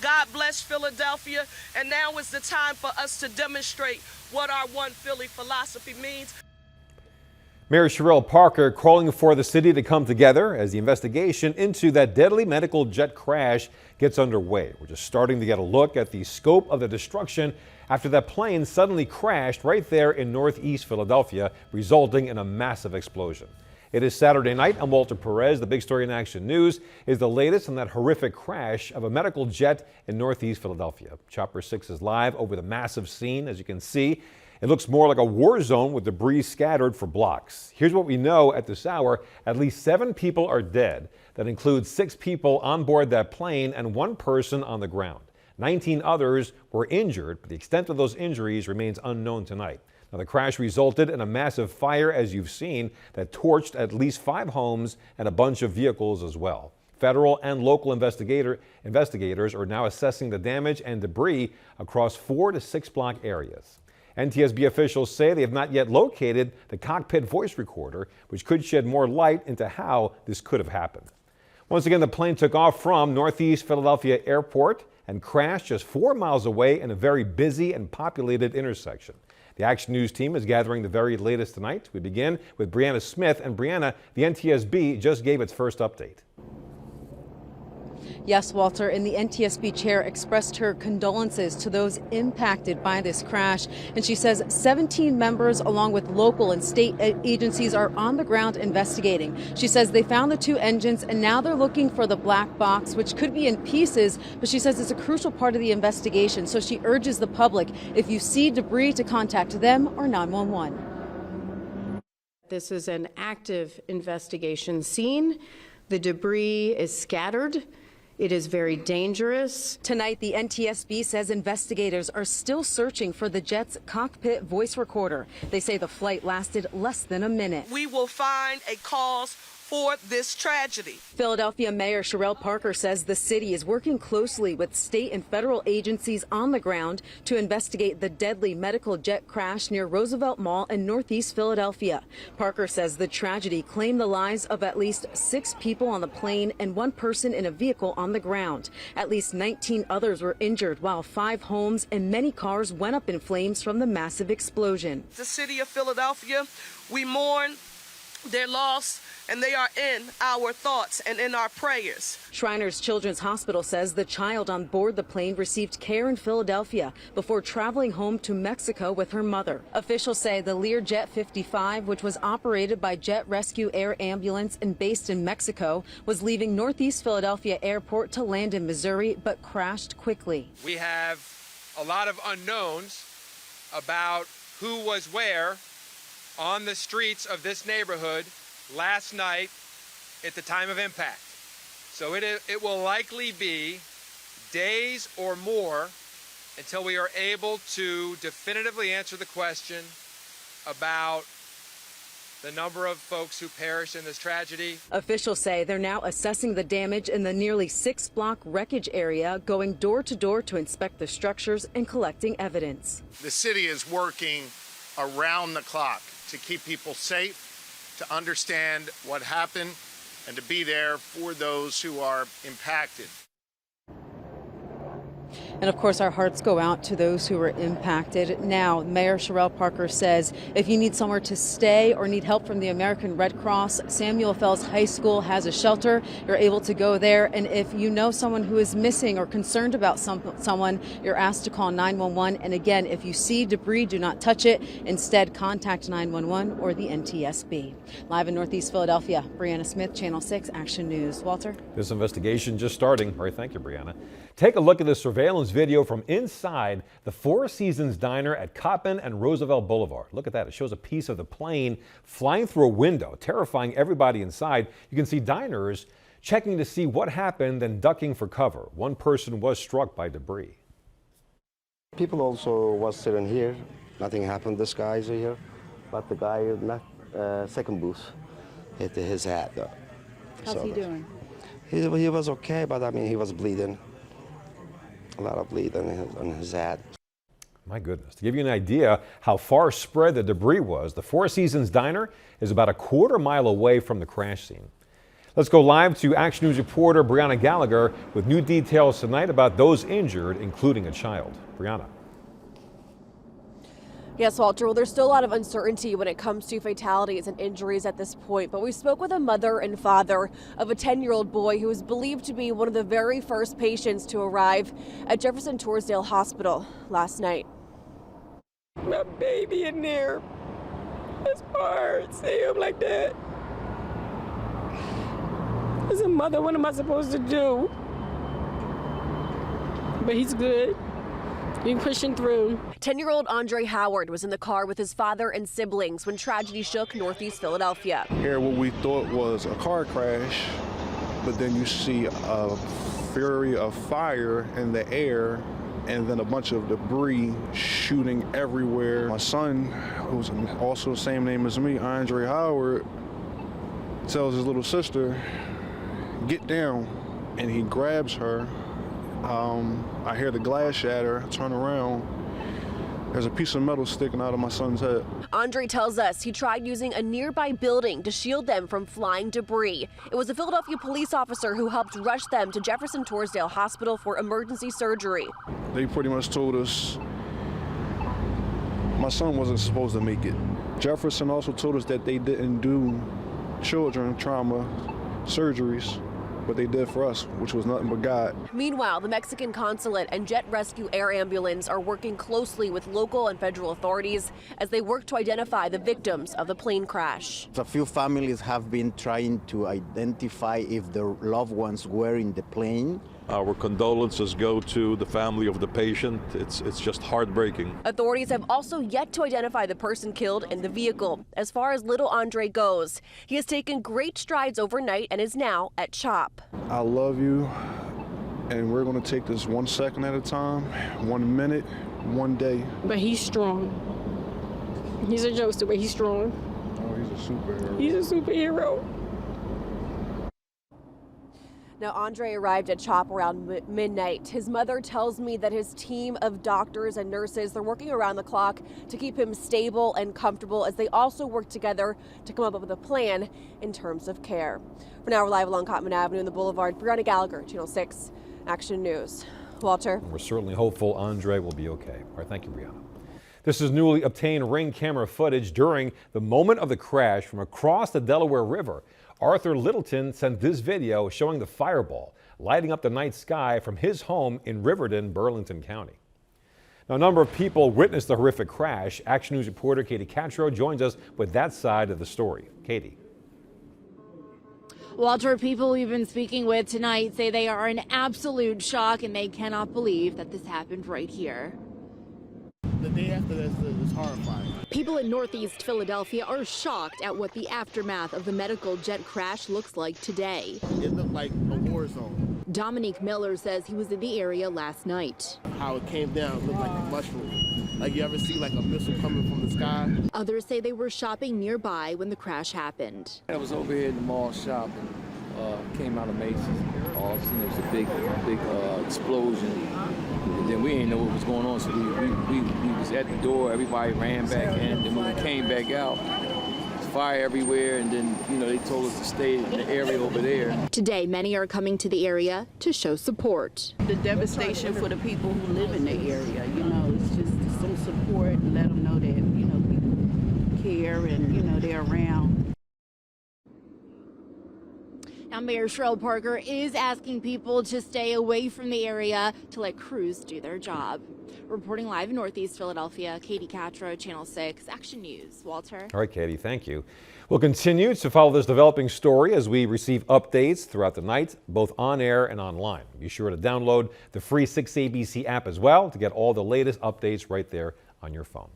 God bless Philadelphia, and now is the time for us to demonstrate what our One Philly philosophy means. Mayor Cheryl Parker calling for the city to come together as the investigation into that deadly medical jet crash gets underway. We're just starting to get a look at the scope of the destruction after that plane suddenly crashed right there in northeast Philadelphia, resulting in a massive explosion. It is Saturday night. I'm Walter Perez. The big story in Action News is the latest on that horrific crash of a medical jet in northeast Philadelphia. Chopper 6 is live over the massive scene, as you can see. It looks more like a war zone with debris scattered for blocks. Here's what we know at this hour. At least 7 people are dead. That includes 6 people on board that plane and 1 person on the ground. 19 others were injured, but the extent of those injuries remains unknown tonight. Now, the crash resulted in a massive fire, as you've seen, that torched at least 5 homes and a bunch of vehicles as well. Federal and local investigators are now assessing the damage and debris across 4 to 6 block areas. NTSB officials say they have not yet located the Cockpit voice recorder, which could shed more light into how this could have happened. Once again, the plane took off from northeast Philadelphia Airport and crashed just 4 miles away in a very busy and populated intersection. The Action News team is gathering the very latest tonight. We begin with Brianna Smith. And Brianna, the NTSB just gave its first update. Yes, Walter, and the NTSB chair expressed her condolences to those impacted by this crash. And she says 17 members, along with local and state agencies, are on the ground investigating. She says they found the 2 engines and now they're looking for the black box, which could be in pieces. But she says it's a crucial part of the investigation. So she urges the public, if you see debris, to contact them or 911. This is an active investigation scene. The debris is scattered. It is very dangerous. Tonight, the NTSB says investigators are still searching for the jet's cockpit voice recorder. They say the flight lasted less than a minute. We will find a cause for this tragedy. Philadelphia Mayor Cheryl Parker says the city is working closely with state and federal agencies on the ground to investigate the deadly medical jet crash near Roosevelt Mall in northeast Philadelphia. Parker says the tragedy claimed the lives of at least 6 people on the plane and 1 person in a vehicle on the ground. At least 19 others were injured, while 5 homes and many cars went up in flames from the massive explosion. The city of Philadelphia, we mourn their loss, and they are in our thoughts and in our prayers. Shriners Children's Hospital says the child on board the plane received care in Philadelphia before traveling home to Mexico with her mother. Officials say the Learjet 55, which was operated by Jet Rescue Air Ambulance and based in Mexico, was leaving northeast Philadelphia Airport to land in Missouri, but crashed quickly. We have a lot of unknowns about who was where on the streets of this neighborhood last night at the time of impact. So it will likely be days or more until we are able to definitively answer the question about the number of folks who perished in this tragedy. Officials say they're now assessing the damage in the nearly 6-block wreckage area, going door to door to inspect the structures and collecting evidence. The city is working around the clock to keep people safe, to understand what happened, and to be there for those who are impacted. And of course, our hearts go out to those who were impacted. Now, Mayor Cheryl Parker says if you need somewhere to stay or need help from the American Red Cross, Samuel Fells High School has a shelter. You're able to go there. And if you know someone who is missing or concerned about someone, you're asked to call 911. And again, if you see debris, do not touch it. Instead, contact 911 or the NTSB. Live in Northeast Philadelphia, Brianna Smith, Channel 6 Action News. Walter? This investigation just starting. All right, thank you, Brianna. Take a look at this surveillance video from inside the Four Seasons Diner at Cockpit and Roosevelt Boulevard. Look at that. It shows a piece of the plane flying through a window, terrifying everybody inside. You can see diners checking to see what happened and ducking for cover. One person was struck by debris. People also was sitting here. Nothing happened. This guy's here. But the guy in that second booth hit his head. How's he doing? He was okay, but I mean, he was bleeding. A lot of bleeding on his head. My goodness. To give you an idea how far spread the debris was, the Four Seasons Diner is about a quarter mile away from the crash scene. Let's go live to Action News reporter Brianna Gallagher with new details tonight about those injured, including a child. Brianna. Yes, Walter. Well, there's still a lot of uncertainty when it comes to fatalities and injuries at this point, but we spoke with a mother and father of a 10-year-old boy who is believed to be one of the very first patients to arrive at Jefferson Torresdale Hospital last night. My baby in there. It's hard seeing him like that. As a mother, what am I supposed to do? But he's good. Been pushing through. 10-year-old Andre Howard was in the car with his father and siblings when tragedy shook Northeast Philadelphia. Here, what we thought was a car crash, but then you see a fury of fire in the air and then a bunch of debris shooting everywhere. My son, who's also the same name as me, Andre Howard, tells his little sister, "Get down," and he grabs her. I hear the glass shatter, I turn around. There's a piece of metal sticking out of my son's head. Andre tells us he tried using a nearby building to shield them from flying debris. It was a Philadelphia police officer who helped rush them to Jefferson Torresdale Hospital for emergency surgery. They pretty much told us my son wasn't supposed to make it. Jefferson also told us that they didn't do children trauma surgeries, but they did for us, which was nothing but God. Meanwhile, the Mexican consulate and Jet Rescue Air Ambulance are working closely with local and federal authorities as they work to identify the victims of the plane crash. A few families have been trying to identify if their loved ones were in the plane. Our condolences go to the family of the patient. It's just heartbreaking. Authorities have also yet to identify the person killed in the vehicle. As far as little Andre goes, he has taken great strides overnight and is now at CHOP. I love you, and we're going to take this 1 second at a time, 1 minute, 1 day. But he's strong. He's a jokester, but he's strong. Oh, he's a superhero. He's a superhero. Now, Andre arrived at CHOP around midnight. His mother tells me that his team of doctors and nurses, they're working around the clock to keep him stable and comfortable as they also work together to come up with a plan in terms of care. For now, we're live along Cockpit Avenue in the Boulevard. Brianna Gallagher, Channel 6 Action News. Walter. We're certainly hopeful Andre will be okay. All right, thank you, Brianna. This is newly obtained Ring camera footage during the moment of the crash from across the Delaware River. Arthur Littleton sent this video showing the fireball lighting up the night sky from his home in Riverton, Burlington County. Now, a number of people witnessed the horrific crash. Action News reporter Katie Catro joins us with that side of the story. Katie. Walter, people we've been speaking with tonight say they are in absolute shock and they cannot believe that this happened right here. The day after this is horrifying. People in Northeast Philadelphia are shocked at what the aftermath of the medical jet crash looks like today. It looked like a war zone. Dominique Miller says he was in the area last night. How it came down looked like a mushroom. Like you ever see like a missile coming from the sky? Others say they were shopping nearby when the crash happened. I was over here in the mall shopping, came out of Macy's. All of a sudden there was a big explosion. And then we didn't know what was going on, so we was at the door. Everybody ran back in. Then when we came back out, there's fire everywhere. And then, they told us to stay in the area over there. Today, many are coming to the area to show support. The devastation for the people who live in the area, it's just some support and let them know that, people care and, they're around. Now, Mayor Sherrill Parker is asking people to stay away from the area to let crews do their job. Reporting live in Northeast Philadelphia, Katie Catro, Channel 6 Action News. Walter. All right, Katie, thank you. We'll continue to follow this developing story as we receive updates throughout the night, both on air and online. Be sure to download the free 6ABC app as well to get all the latest updates right there on your phone.